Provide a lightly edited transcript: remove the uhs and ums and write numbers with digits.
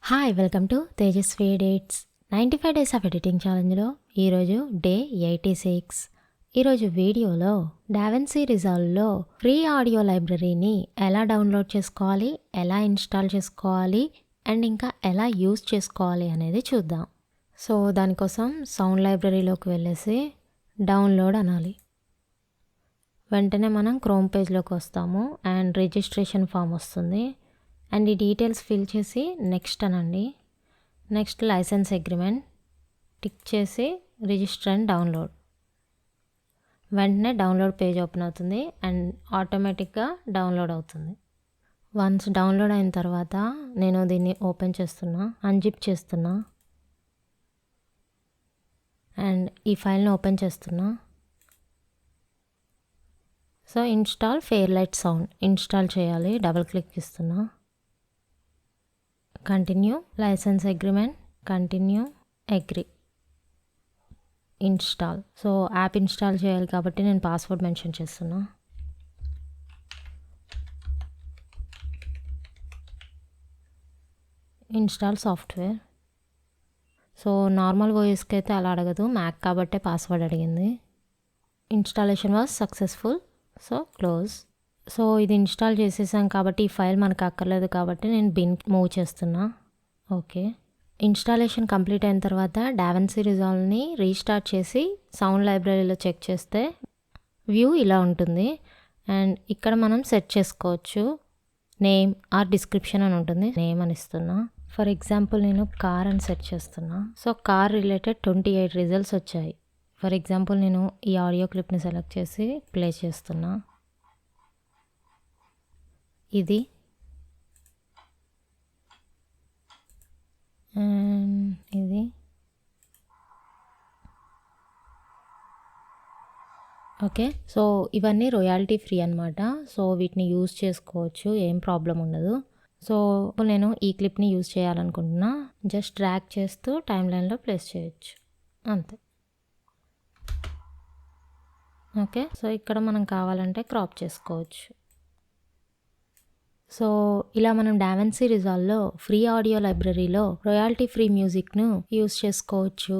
Hi welcome to Tejasvi edits 95 days of editing ఛాలెంజ్లో ఈరోజు day 86. ఈరోజు వీడియోలో డావిన్సీ రిజాల్వ్లో ఫ్రీ ఆడియో లైబ్రరీని ఎలా డౌన్లోడ్ చేసుకోవాలి, ఎలా ఇన్స్టాల్ చేసుకోవాలి అండ్ ఇంకా ఎలా యూజ్ చేసుకోవాలి అనేది చూద్దాం. సో దానికోసం సౌండ్ లైబ్రరీలోకి వెళ్ళేసి డౌన్లోడ్ అనాలి. వెంటనే మనం క్రోమ్ పేజ్లోకి వస్తాము అండ్ రిజిస్ట్రేషన్ ఫామ్ వస్తుంది. అండ్ ఈ డీటెయిల్స్ ఫిల్ చేసి నెక్స్ట్ అనండి. నెక్స్ట్ లైసెన్స్ అగ్రిమెంట్ టిక్ చేసి రిజిస్టర్ అండ్ డౌన్లోడ్. వెంటనే డౌన్లోడ్ పేజ్ ఓపెన్ అవుతుంది అండ్ ఆటోమేటిక్గా డౌన్లోడ్ అవుతుంది. వన్స్ డౌన్లోడ్ అయిన తర్వాత నేను దీన్ని ఓపెన్ చేస్తున్నా, అన్జిప్ చేస్తున్నా అండ్ ఈ ఫైల్ని ఓపెన్ చేస్తున్నా. So install Fairlight sound install చేయాలి. డబుల్ క్లిక్ ఇస్తున్నా. Continue license agreement, continue agree, install. So app install చేయాలి కాబట్టి నేను పాస్వర్డ్ మెన్షన్ చేస్తున్నా. Install software. సో నార్మల్ ఓఎస్కి అయితే అలా అడగదు, మ్యాక్ కాబట్టే పాస్వర్డ్ అడిగింది. Installation was successful. So close. So ఇది ఇన్స్టాల్ చేసేసాం కాబట్టి ఈ ఫైల్ మనకు అక్కర్లేదు కాబట్టి నేను బిన్ మూవ్ చేస్తున్నా. ఓకే. ఇన్స్టాలేషన్ కంప్లీట్ అయిన తర్వాత డావిన్సీ రిజాల్వ్ని రీస్టార్ట్ చేసి సౌండ్ లైబ్రరీలో చెక్ చేస్తే వ్యూ ఇలా ఉంటుంది. అండ్ ఇక్కడ మనం సెట్ చేసుకోవచ్చు. నేమ్ ఆర్ డిస్క్రిప్షన్ అని ఉంటుంది. నేమ్ అని ఇస్తున్నా. ఫర్ ఎగ్జాంపుల్ నేను కార్ అని సెట్ చేస్తున్నా. సో కార్ రిలేటెడ్ 28 రిజల్ట్స్ వచ్చాయి. ఫర్ ఎగ్జాంపుల్ నేను ఈ ఆడియో క్లిప్ని సెలెక్ట్ చేసి ప్లే చేస్తున్నా. ఇది ఇది ఓకే. సో ఇవన్నీ రాయల్టీ ఫ్రీ అనమాట. సో వీటిని యూజ్ చేసుకోవచ్చు, ఏం ప్రాబ్లం ఉండదు. సో నేను ఈ క్లిప్ని యూజ్ చేయాలనుకుంటున్నా. జస్ట్ డ్రాగ్ చేస్తూ టైమ్ లైన్లో ప్లేస్ చేయొచ్చు, అంతే. ఓకే. సో ఇక్కడ మనం కావాలంటే క్రాప్ చేసుకోవచ్చు. సో ఇలా మనం డావిన్సీ రిజాల్వ్లో ఫ్రీ ఆడియో లైబ్రరీలో రాయల్టీ ఫ్రీ మ్యూజిక్ను యూజ్ చేసుకోవచ్చు.